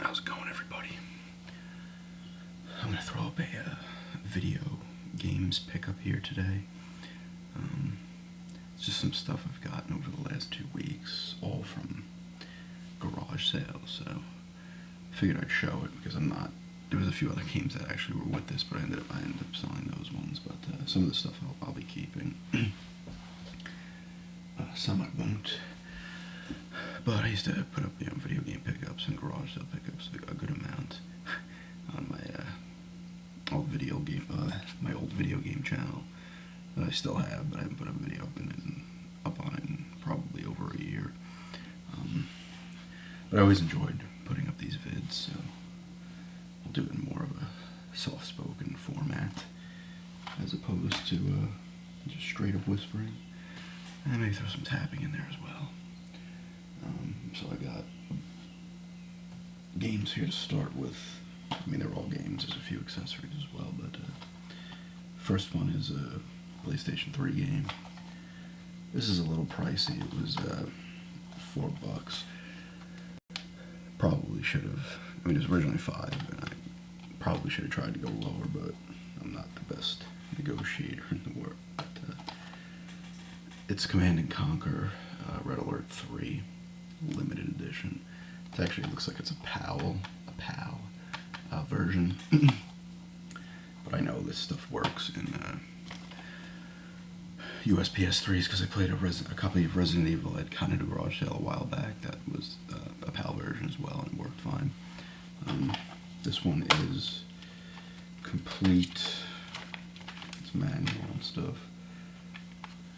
How's it going, everybody? I'm gonna throw up a video games pickup here today. It's just some stuff I've gotten over the last 2 weeks, all from garage sales. So I figured I'd show it because there was a few other games that actually were with this, but I ended up selling those ones. But some of the stuff I'll be keeping. Some I won't. But I used to put up video game pickups and garage sale pickups a good amount on my old video game channel that I still have, but I haven't put a video up on it in probably over a year. But I always enjoyed putting up these vids, so I'll do it in more of a soft-spoken format as opposed to just straight-up whispering, and maybe throw some tapping in there as well. So I got games here to start with. I mean, they're all games. There's a few accessories as well, but first one is a PlayStation 3 game. This is a little pricey. It was $4. Probably should have. I mean, it was originally $5, and I probably should have tried to go lower, but I'm not the best negotiator in the world. But, it's Command & Conquer Red Alert 3 limited edition. It actually looks like it's a PAL version, but I know this stuff works in US PS3s because I played a copy of Resident Evil at Canada Garage Sale a while back. That was a PAL version as well, and it worked fine. This one is complete. It's manual and stuff.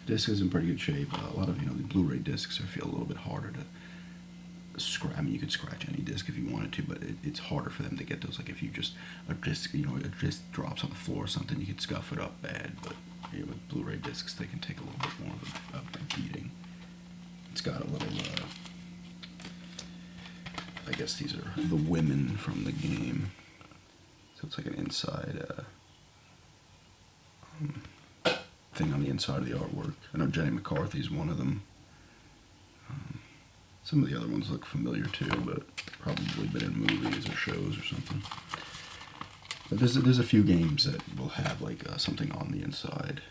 Disc is in pretty good shape. A lot of the Blu-ray discs feel a little bit harder to scratch. I mean, you could scratch any disc if you wanted to, but it's harder for them to get those. Like if you just a disc drops on the floor or something, you could scuff it up bad. But with Blu-ray discs, they can take a little bit more of a beating. It's got a little. I guess these are the women from the game, so it's like an inside thing on the inside of the artwork. I know Jenny McCarthy's one of them. Some of the other ones look familiar too, but probably been in movies or shows or something. But there's a few games that will have like something on the inside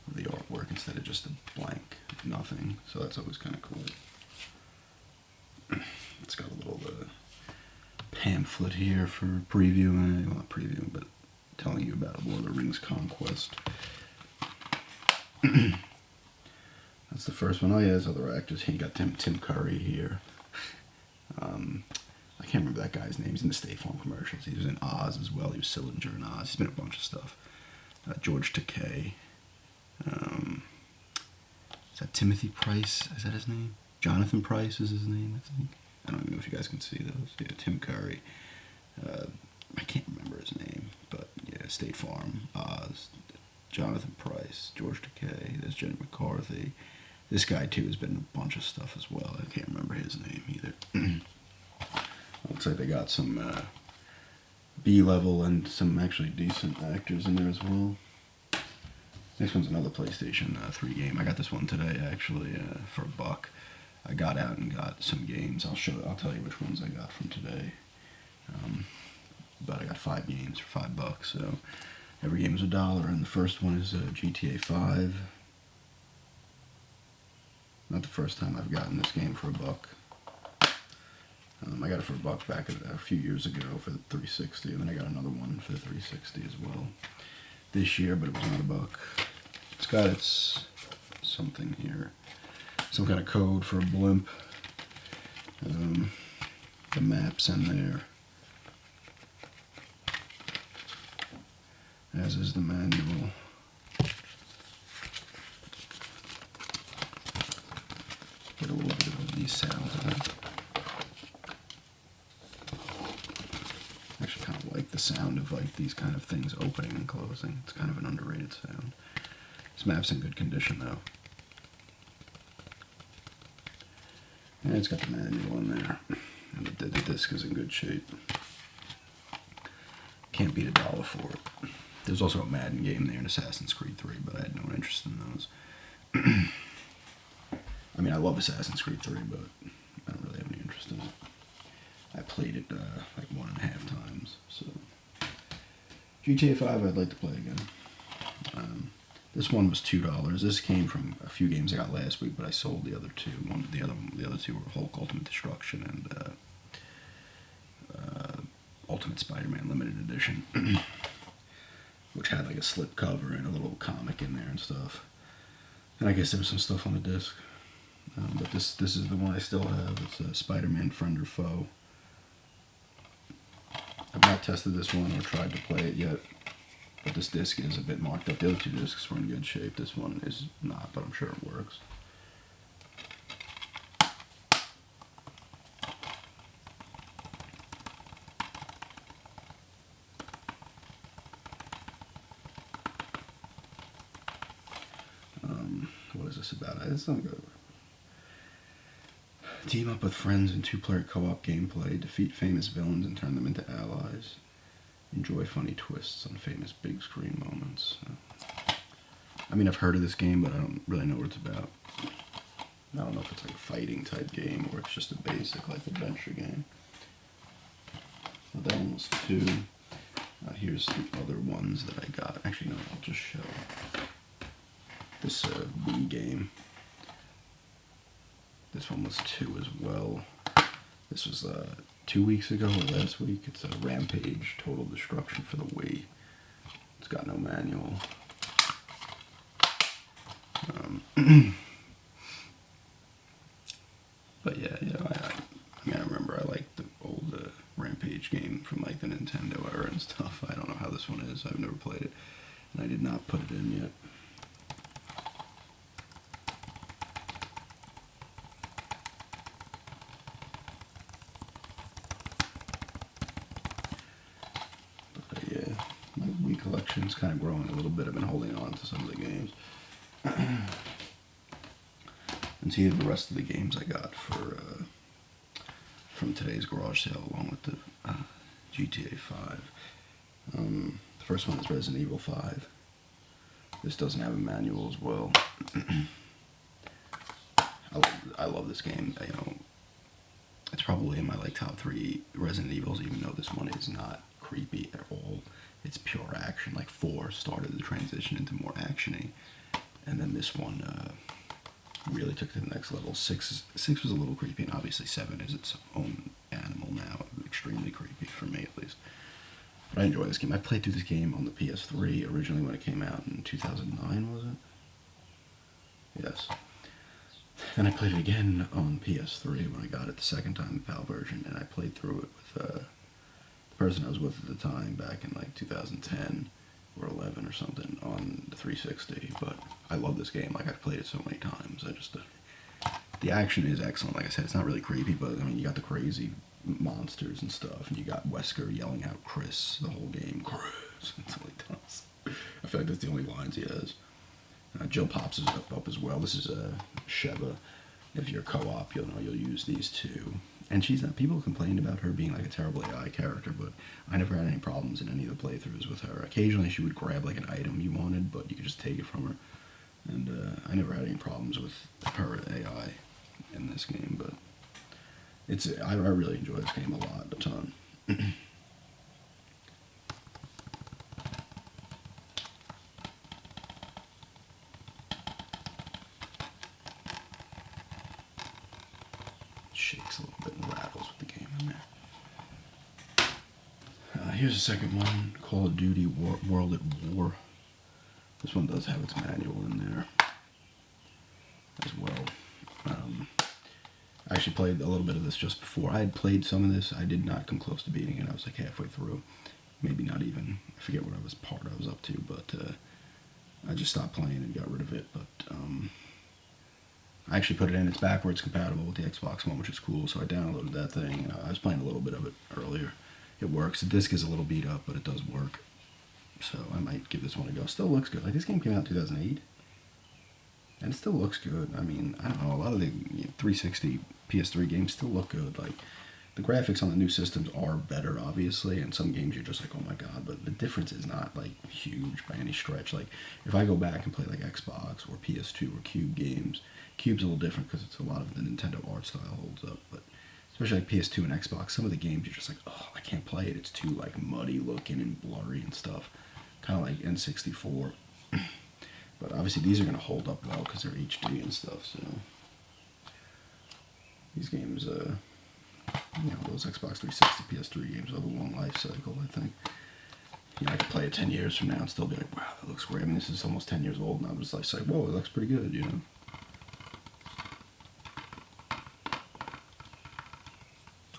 of the artwork instead of just a blank nothing. So that's always kind of cool. It's got a little pamphlet here for previewing, well, not previewing, but telling you about Lord of the Rings Conquest. That's the first one. Oh yeah, there's other actors. He got Tim Curry here. I can't remember that guy's name. He's in the State Farm commercials. He was in Oz as well. He was Sillinger in Oz. He's been in a bunch of stuff. George Takei. Is that Timothy Price? Is that his name? Jonathan Price is his name, I think. I don't even know if you guys can see those. Yeah, Tim Curry. I can't remember his name, but yeah, State Farm, Oz, Jonathan Price, George Takei. There's Jenny McCarthy. This guy too has been in a bunch of stuff as well. I can't remember his name either. Looks like they got some B-level and some actually decent actors in there as well. Next one's another PlayStation 3 game. I got this one today actually for $1. I got out and got some games. I'll tell you which ones I got from today. But I got 5 games for $5. So every game is $1, and the first one is GTA 5. Not the first time I've gotten this game for $1. I got it for $1 back a few years ago for the 360, and then I got another one for the 360 as well this year, but it was not $1. It's got something here, some kind of code for a blimp. The map's in there, as is the manual. Get a little bit of these sounds in it. I actually kind of like the sound of like these kind of things opening and closing. It's kind of an underrated sound. This map's in good condition though. And it's got the manual in there. And the disc is in good shape. Can't beat $1 for it. There's also a Madden game there in Assassin's Creed 3, but I had no interest in those. I mean, I love Assassin's Creed 3, but I don't really have any interest in it. I played it like 1.5 times. So GTA 5, I'd like to play again. This one was $2. This came from a few games I got last week, but I sold the other two. The other two were Hulk Ultimate Destruction and Ultimate Spider-Man Limited Edition, which had like a slip cover and a little comic in there and stuff. And I guess there was some stuff on the disc. But this is the one I still have. It's Spider-Man Friend or Foe. I've not tested this one or tried to play it yet, but this disc is a bit marked up. The other two discs were in good shape. This one is not, but I'm sure it works. What is this about? It's not good. Team up with friends in 2-player co-op gameplay, defeat famous villains and turn them into allies. Enjoy funny twists on famous big screen moments. I mean, I've heard of this game, but I don't really know what it's about. I don't know if it's like a fighting type game or it's just a basic like adventure game. So that one was 2. Here's the other ones that I got. Actually, no, I'll just show this Wii game. This one was 2 as well. This was 2 weeks ago or last week. It's a Rampage Total Destruction for the Wii. It's got no manual. But yeah, I remember I liked the old Rampage game from like the Nintendo era and stuff. I don't know how this one is. I've never played it, and I did not put it in yet. My Wii collection's kind of growing a little bit. I've been holding on to some of the games. And see the rest of the games I got from today's garage sale, along with the GTA 5. The first one is Resident Evil 5. This doesn't have a manual as well. I love this game. You know, it's probably in my like top 3 Resident Evils, even though this one is not creepy at all. It's pure action. Like 4 started the transition into more actiony, and then this one really took it to the next level. 6 was a little creepy, and obviously 7 is its own animal now. Extremely creepy for me, at least. But I enjoy this game. I played through this game on the PS3 originally when it came out in 2009, was it? Yes. Then I played it again on PS3 when I got it the second time, the PAL version, and I played through it with the person I was with at the time back in like 2010 or 11 or something on the 360. But I love this game. Like, I've played it so many times. The action is excellent. Like I said, it's not really creepy, but I mean, you got the crazy monsters and stuff, and you got Wesker yelling out Chris the whole game. Chris. That's all he does. I feel like that's the only lines he has. Jill pops is up as well. This is Sheva. If you're co-op, you'll use these two. And she's not. People complained about her being like a terrible AI character, but I never had any problems in any of the playthroughs with her. Occasionally, she would grab like an item you wanted, but you could just take it from her. And I never had any problems with her AI in this game. But I really enjoy this game a ton. Shakes a little bit and rattles with the game in there. Here's the second one, Call of Duty World at War. This one does have its manual in there as well. I actually played a little bit of this just before. I had played some of this. I did not come close to beating it. I was like halfway through. Maybe not even. I forget what I was up to, but I just stopped playing and got rid of it. But I actually put it in. It's backwards compatible with the Xbox One, which is cool. So I downloaded that thing, and I was playing a little bit of it earlier. It works. The disc is a little beat up, but it does work. So I might give this one a go. Still looks good. Like, this game came out in 2008, and it still looks good. I mean, I don't know. A lot of the 360 PS3 games still look good. Like, the graphics on the new systems are better, obviously, and some games you're just like, oh my god, but the difference is not like huge by any stretch. Like, if I go back and play like Xbox or PS2 or Cube games, Cube's a little different because it's a lot of the Nintendo art style holds up, but especially like PS2 and Xbox, some of the games you're just like, oh, I can't play it. It's too like muddy looking and blurry and stuff. Kind of like N64. But obviously these are going to hold up well because they're HD and stuff, so these games, those Xbox 360, PS3 games have a long life cycle, I think. I could play it 10 years from now and still be like, wow, that looks great. I mean, this is almost 10 years old, and I was like, whoa, it looks pretty good,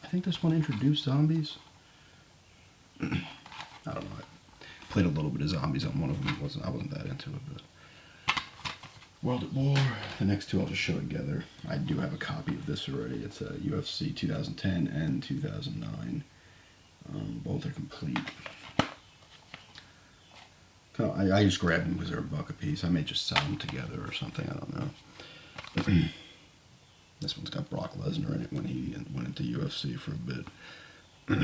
I think this one introduced zombies. I don't know. I played a little bit of zombies on one of them. I wasn't that into it, but World at War. The next two I'll just show together. I do have a copy of this already. It's UFC 2010 and 2009. Both are complete. I just grabbed them because they're $1 a piece. I may just sell them together or something. I don't know. This one's got Brock Lesnar in it when he went into UFC for a bit. But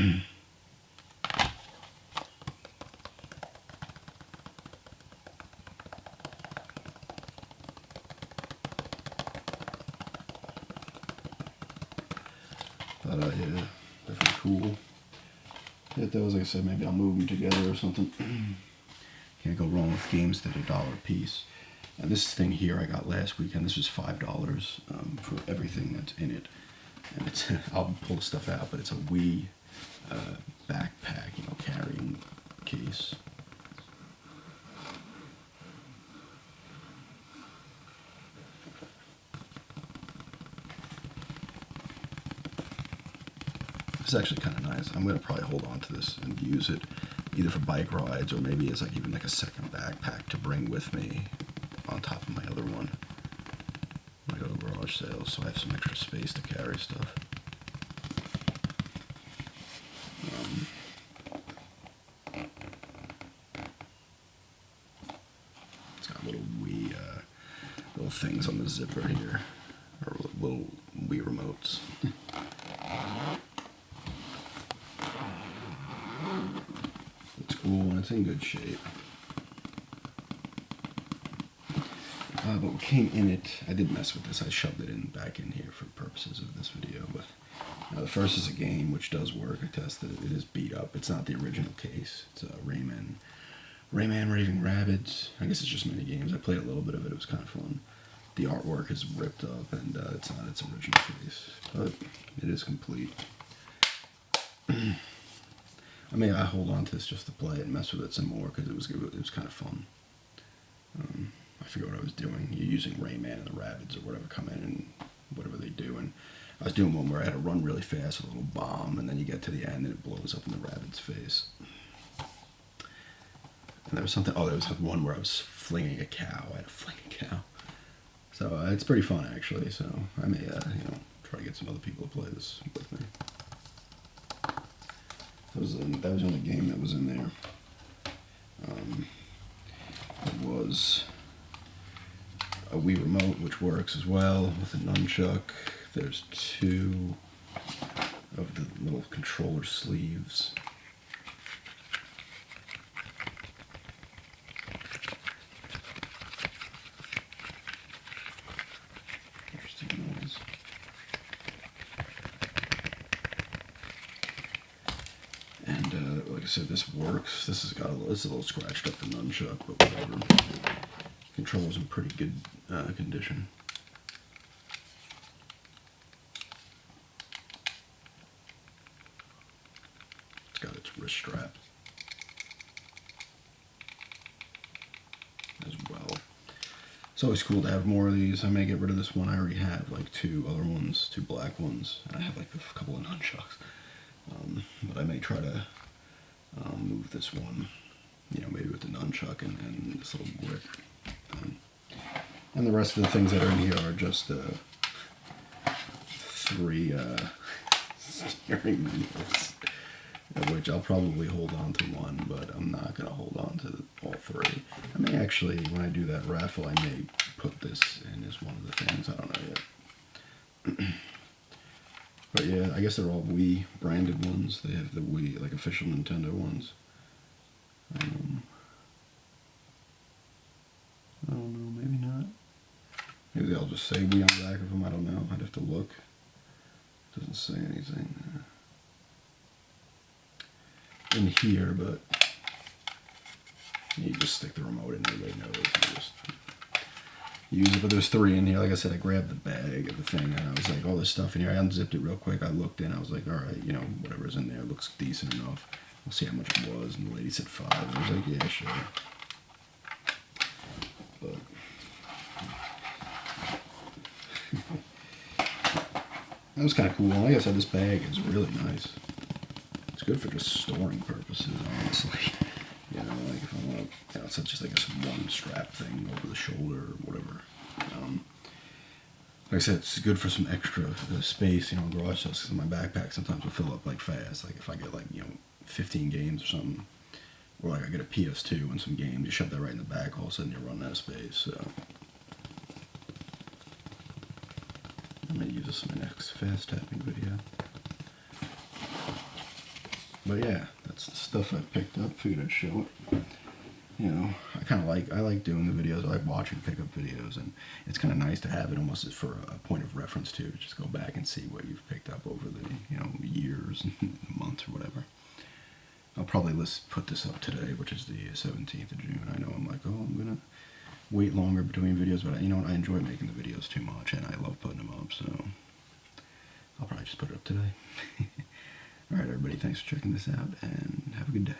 yeah, definitely cool. Hit those, like I said, maybe I'll move them together or something. Can't go wrong with games that are $1 a piece. And this thing here I got last weekend. This was $5 for everything that's in it. And it's I'll pull the stuff out, but it's a Wii backpack, carrying case. It's actually kind of nice. I'm going to probably hold on to this and use it either for bike rides or maybe as even a second backpack to bring with me on top of my other one when I go to garage sales, so I have some extra space to carry stuff. It's got little little things on the zipper here, or little Wii remotes. It's cool and it's in good shape. But what came in it, I did mess with this. I shoved it back in here for purposes of this video. But the first is a game which does work. I tested it. It is beat up. It's not the original case. It's Rayman Raving Rabbids. I guess it's just mini games. I played a little bit of it. It was kind of fun. The artwork is ripped up, and it's not its original case, but it is complete. I hold on to this just to play it and mess with it some more because it was kind of fun. I forget what I was doing. You're using Rayman and the Rabbids or whatever come in and whatever they do. And I was doing one where I had to run really fast with a little bomb, and then you get to the end and it blows up in the Rabbid's face. And there was something. Oh, there was one where I was flinging a cow. I had to fling a cow. So it's pretty fun actually. So I may try to get some other people to play this with me. That was the only game that was in there. It was a Wii remote, which works as well with a nunchuck. There's 2 of the little controller sleeves. Interesting noise. And like I said, this works. This is a little scratched up, the nunchuck, but whatever. Controller's in pretty good condition. It's got its wrist strap as well. It's always cool to have more of these. I may get rid of this one. I already have 2 other ones, 2 black ones, and I have a couple of nunchucks. But I may try to move this one, maybe with the nunchuck and this little grip. And the rest of the things that are in here are just 3 steering wheels, which I'll probably hold on to one, but I'm not going to hold on to all 3. I may actually, when I do that raffle, I may put this in as one of the things. I don't know yet. But yeah, I guess they're all Wii branded ones. They have the Wii, official Nintendo ones. I don't know, maybe not. Maybe they'll just say Wii on the back of them, I don't know. I'd have to look. Doesn't say anything in here, but you just stick the remote in. Everybody knows. You just use it. But there's 3 in here. Like I said, I grabbed the bag of the thing, and I was like, all this stuff in here. I unzipped it real quick. I looked in. I was like, all right, you know, whatever's in there looks decent enough. We'll see how much it was. And the lady said 5. I was like, yeah, sure. But that was kind of cool. Like I said, this bag is really nice. It's good for just storing purposes, honestly. You know, like if I want to, you know, it's just like a one strap thing over the shoulder or whatever. Like I said, it's good for some extra space, you know, garage sales, because my backpack sometimes will fill up like fast. Like if I get like, you know, 15 games or something, or like I get a PS2 and some games, you shove that right in the back, all of a sudden you're running out of space. So I'm going to use this in my next fast tapping video. But yeah, that's the stuff I picked up. Figured I'd show it. You know, I like doing the videos. I like watching pickup videos, and it's kind of nice to have it almost for a point of reference too. To just go back and see what you've picked up over the, you know, years and months or whatever. I'll probably put this up today, which is the 17th of June. I know I'm like, oh, I'm gonna wait longer between videos, but you know what? I enjoy making the videos too much, and I love putting them up, so I'll probably just put it up today. All right, everybody, thanks for checking this out, and have a good day.